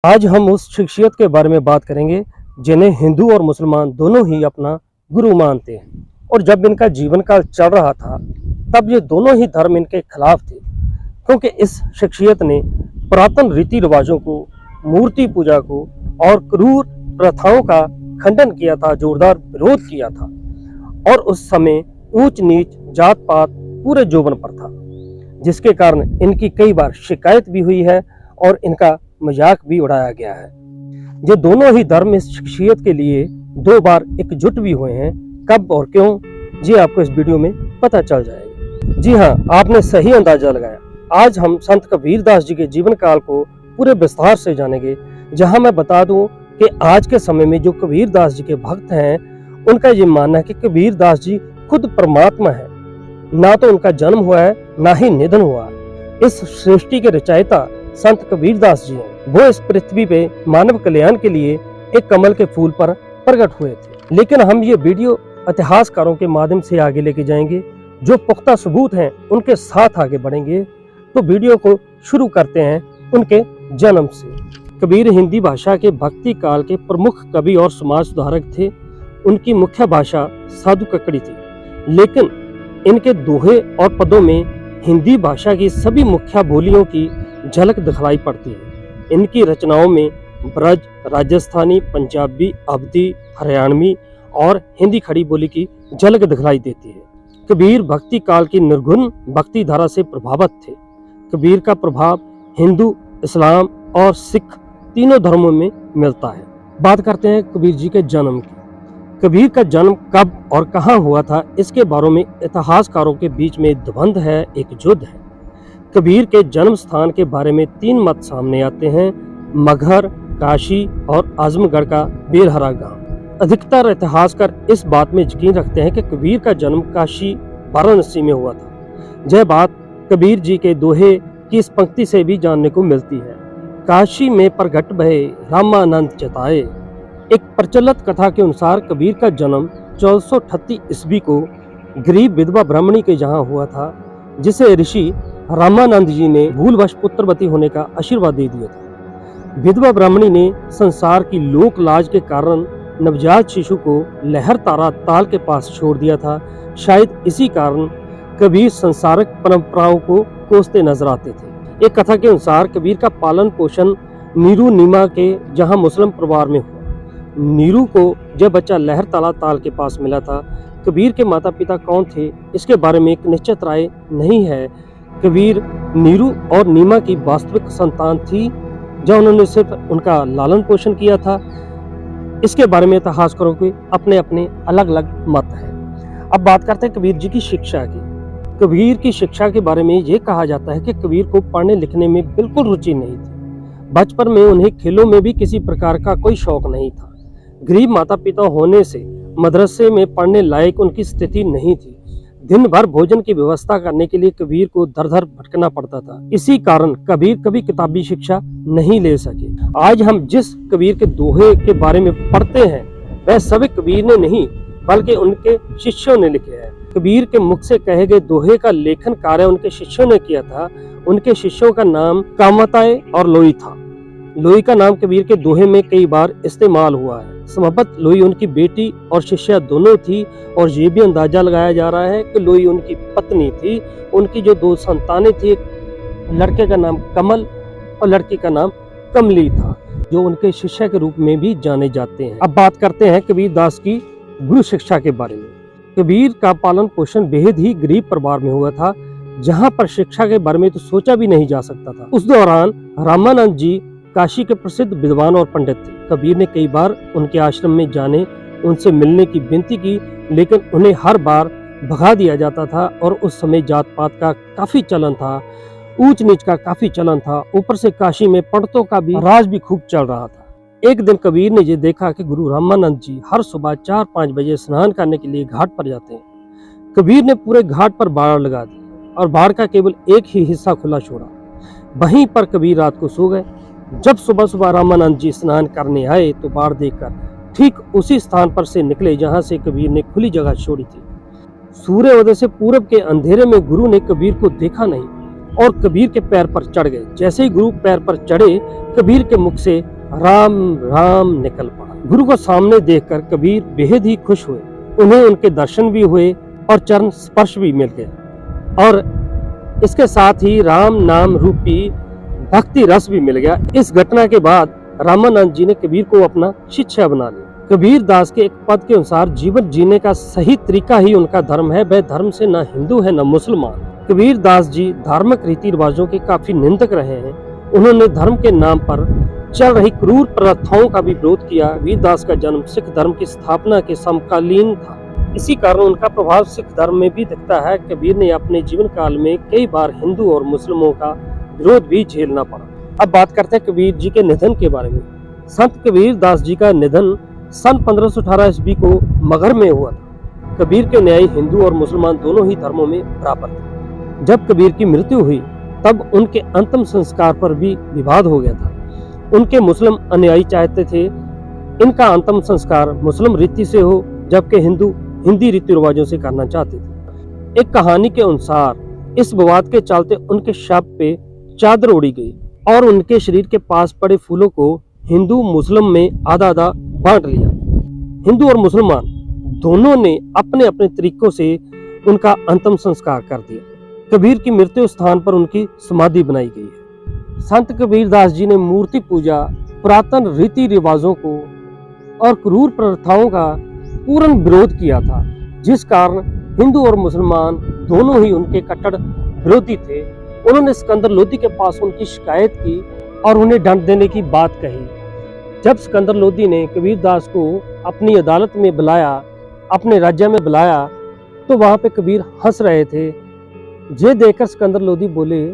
आज हम उस शख्सियत के बारे में बात करेंगे जिन्हें हिंदू और मुसलमान दोनों ही अपना गुरु मानते हैं। और जब इनका जीवन काल चल रहा था तब ये दोनों ही धर्म इनके खिलाफ थे, क्योंकि इस शख्सियत ने पुरातन रीति रिवाजों को, मूर्ति पूजा को और क्रूर प्रथाओं का खंडन किया था, जोरदार विरोध किया था। और उस समय ऊंच नीच, जात पात पूरे जोबन पर था, जिसके कारण इनकी कई बार शिकायत भी हुई है और इनका मजाक भी उड़ाया गया है। ये दोनों ही धर्म इस शख्सियत के लिए 2 बार एकजुट भी हुए हैं। कब और क्यों, जी आपको इस वीडियो में पता चल जाएगा। जी हाँ, आपने सही अंदाजा लगाया। आज हम संत कबीर दास जी के जीवन काल को पूरे विस्तार से जानेंगे। जहां मैं बता दूं कि आज के समय में जो कबीर दास जी के भक्त हैं, उनका ये मानना है कि कबीर दास जी खुद परमात्मा है। ना तो उनका जन्म हुआ है, ना ही निधन हुआ। इस सृष्टि के रचयिता संत कबीर दास जी हैं। वो इस पृथ्वी पे मानव कल्याण के लिए एक कमल के फूल पर प्रकट हुए थे। लेकिन हम ये वीडियो इतिहासकारों के माध्यम से आगे लेके जाएंगे, जो पुख्ता सबूत हैं उनके साथ आगे बढ़ेंगे। तो वीडियो को शुरू करते हैं उनके जन्म से। कबीर हिंदी भाषा के भक्ति काल के प्रमुख कवि और समाज सुधारक थे। उनकी मुख्य भाषा साधु ककड़ी थी, लेकिन इनके दोहे और पदों में हिंदी भाषा की सभी मुख्य बोलियों की झलक दिखलाई पड़ती है। इनकी रचनाओं में ब्रज, राजस्थानी, पंजाबी, अवधी, हरियाणवी और हिंदी खड़ी बोली की झलक दिखलाई देती है। कबीर भक्ति काल की निर्गुण भक्ति धारा से प्रभावित थे। कबीर का प्रभाव हिंदू, इस्लाम और सिख तीनों धर्मों में मिलता है। बात करते हैं कबीर जी के जन्म की। कबीर का जन्म कब और कहां हुआ था, इसके बारे में इतिहासकारों के बीच में द्वंद्व है, एक युद्ध है। कबीर के जन्म स्थान के बारे में 3 मत सामने आते हैं: मगहर, काशी और आजमगढ़ का बेलहरा गांव। अधिकतर इतिहासकार इस बात में यकीन रखते हैं कि कबीर का जन्म काशी, वाराणसी में हुआ था। यह बात कबीर जी के दोहे की इस पंक्ति से भी जानने को मिलती है: काशी में प्रगट भये रामानंद जताए। एक प्रचलित कथा के अनुसार कबीर का जन्म 1438 ईस्वी को गरीब विधवा ब्राह्मणी के जहां हुआ था, जिसे ऋषि रामानंद जी ने भूलवश पुत्रवती होने का आशीर्वाद दे दिया था। विधवा ब्राह्मणी ने संसार की लोक लाज के कारण नवजात शिशु को लहर तारा ताल के पास छोड़ दिया था। शायद इसी कारण कबीर संसारक परंपराओं को कोसते नजर आते थे। एक कथा के अनुसार कबीर का पालन पोषण नीरू नीमा के जहां मुस्लिम परिवार में हुआ। नीरू को जब बच्चा लहर ताला ताल के पास मिला था। कबीर के माता पिता कौन थे, इसके बारे में एक निश्चित राय नहीं है। कबीर नीरू और नीमा की वास्तविक संतान थी, जब उन्होंने सिर्फ उनका लालन पोषण किया था। इसके बारे में इतिहासकारों के अपने अपने अलग अलग मत है। अब बात करते हैं कबीर जी की शिक्षा की। कबीर की शिक्षा के बारे में ये कहा जाता है कि कबीर को पढ़ने लिखने में बिल्कुल रुचि नहीं थी। बचपन में उन्हें खेलों में भी किसी प्रकार का कोई शौक नहीं था। गरीब माता पिता होने से मदरसे में पढ़ने लायक उनकी स्थिति नहीं थी। दिन भर भोजन की व्यवस्था करने के लिए कबीर को दर दर भटकना पड़ता था। इसी कारण कबीर कभी किताबी शिक्षा नहीं ले सके। आज हम जिस कबीर के दोहे के बारे में पढ़ते हैं, वह सभी कबीर ने नहीं बल्कि उनके शिष्यों ने लिखे हैं। कबीर के मुख से कहे गए दोहे का लेखन कार्य उनके शिष्यों ने किया था। उनके शिष्यों का नाम कामताए और लोई था। लोई का नाम कबीर के दोहे में कई बार इस्तेमाल हुआ है। संभवत लोई उनकी बेटी और शिष्या दोनों थी, और ये भी अंदाजा लगाया जा रहा है कि लोई उनकी पत्नी थी। उनकी जो 2 संतानें थी, लड़के का नाम कमल और लड़की का नाम कमली था, जो उनके शिष्य के रूप में भी जाने जाते हैं। अब बात करते हैं कबीर दास की गुरु शिक्षा के बारे में। कबीर का पालन पोषण बेहद ही गरीब परिवार में हुआ था, जहाँ पर शिक्षा के बारे में तो सोचा भी नहीं जा सकता था। उस दौरान रामानंद जी काशी के प्रसिद्ध विद्वान और पंडित थे। कबीर ने कई बार उनके आश्रम में जाने, उनसे मिलने की विनती की, लेकिन उन्हें हर बार भगा दिया जाता था। और उस समय जात पात का काफी चलन था, ऊंच नीच का काफी चलन था। ऊपर से काशी में पंडितों का भी राज भी खूब चल रहा था। एक दिन कबीर ने ये देखा कि गुरु रामानंद जी हर सुबह 4-5 बजे स्नान करने के लिए घाट पर जाते हैं। कबीर ने पूरे घाट पर बाड़ लगा दी और बाड़ का केवल एक ही हिस्सा खुला छोड़ा। वहीं पर कबीर रात को सो गए। जब सुबह सुबह रामानंद जी स्नान करने आए तो बाढ़ देखकर ठीक उसी स्थान पर से निकले जहां से कबीर ने खुली जगह छोड़ी थी। सूर्योदय से पूरब के अंधेरे में गुरु ने कबीर को देखा नहीं और कबीर के पैर पर चढ़ गए। जैसे ही गुरु पैर पर चढ़े, कबीर के मुख से राम राम निकल पड़ा। गुरु को सामने देखकर कबीर बेहद ही खुश हुए। उन्हें उनके दर्शन भी हुए और चरण स्पर्श भी मिल गए, और इसके साथ ही राम नाम रूपी भक्ति रस भी मिल गया। इस घटना के बाद रामानंद जी ने कबीर को अपना शिष्य बना लिया। कबीर दास के एक पद के अनुसार जीवन जीने का सही तरीका ही उनका धर्म है। वह धर्म से न हिंदू है न मुसलमान। कबीर दास जी धार्मिक रीति रिवाजों के काफी निंदक रहे हैं। उन्होंने धर्म के नाम पर चल रही क्रूर प्रथाओं का भी विरोध किया। कबीर दास का जन्म सिख धर्म की स्थापना के समकालीन था। इसी कारण उनका प्रभाव सिख धर्म में भी दिखता है। कबीर ने अपने जीवन काल में कई बार हिंदू और मुस्लिमों का विरोध भी झेलना पड़ा। अब बात करते हैं कबीर जी के निधन के बारे में। संत कबीर दास जी का निधन सन 1518 ईस्वी को मगहर में हुआ था। कबीर के अनुयायी हिंदू और मुसलमान दोनों ही धर्मों में बराबर थे। जब कबीर की मृत्यु हुई तब उनके अंतिम संस्कार पर भी विवाद हो गया था। उनके मुस्लिम अनुयायी चाहते थे इनका अंतिम संस्कार मुस्लिम रीति से हो, जबकि हिंदू हिंदी रीति रिवाजों से करना चाहते थे। एक कहानी के अनुसार इस विवाद के चलते उनके शव पे चादर ओढ़ी गई और उनके शरीर के पास पड़े फूलों को हिंदू मुस्लिम में आधा आधा बांट लिया। हिंदू और मुसलमान दोनों ने अपने अपने तरीकों से उनका अंतिम संस्कार कर दिया। कबीर की मृत्यु स्थान पर उनकी समाधि बनाई गई है। संत कबीर दास जी ने मूर्ति पूजा, पुरातन रीति रिवाजों को और क्रूर प्रथाओं का पूर्ण विरोध किया था, जिस कारण हिंदू और मुसलमान दोनों ही उनके कट्टर विरोधी थे। उन्होंने सिकंदर लोदी के पास उनकी शिकायत की और उन्हें दंड देने की बात कही। जब सिकंदर लोदी ने कबीर दास को अपनी अदालत में बुलाया, अपने राज्य में बुलाया, तो वहां पे कबीर हंस रहे थे। ये देखकर सिकंदर लोदी बोले,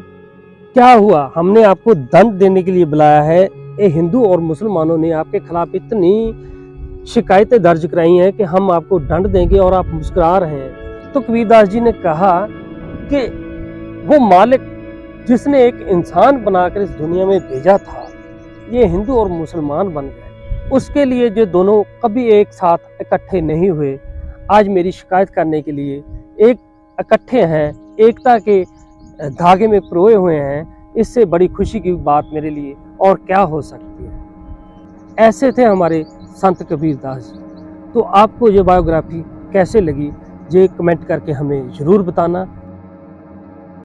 क्या हुआ, हमने आपको दंड देने के लिए बुलाया है। ये हिंदू और मुसलमानों ने आपके खिलाफ इतनी शिकायतें दर्ज कराई हैं कि हम आपको दंड देंगे और आप मुस्कुरा रहे हैं। तो कबीर दास जी ने कहा कि वो मालिक जिसने एक इंसान बनाकर इस दुनिया में भेजा था, ये हिंदू और मुसलमान बन गए, उसके लिए जो दोनों कभी एक साथ इकट्ठे नहीं हुए, आज मेरी शिकायत करने के लिए एक इकट्ठे हैं, एकता के धागे में पिरोए हुए हैं। इससे बड़ी खुशी की बात मेरे लिए और क्या हो सकती है। ऐसे थे हमारे संत कबीर दास जी। तो आपको ये बायोग्राफी कैसे लगी, ये कमेंट करके हमें ज़रूर बताना।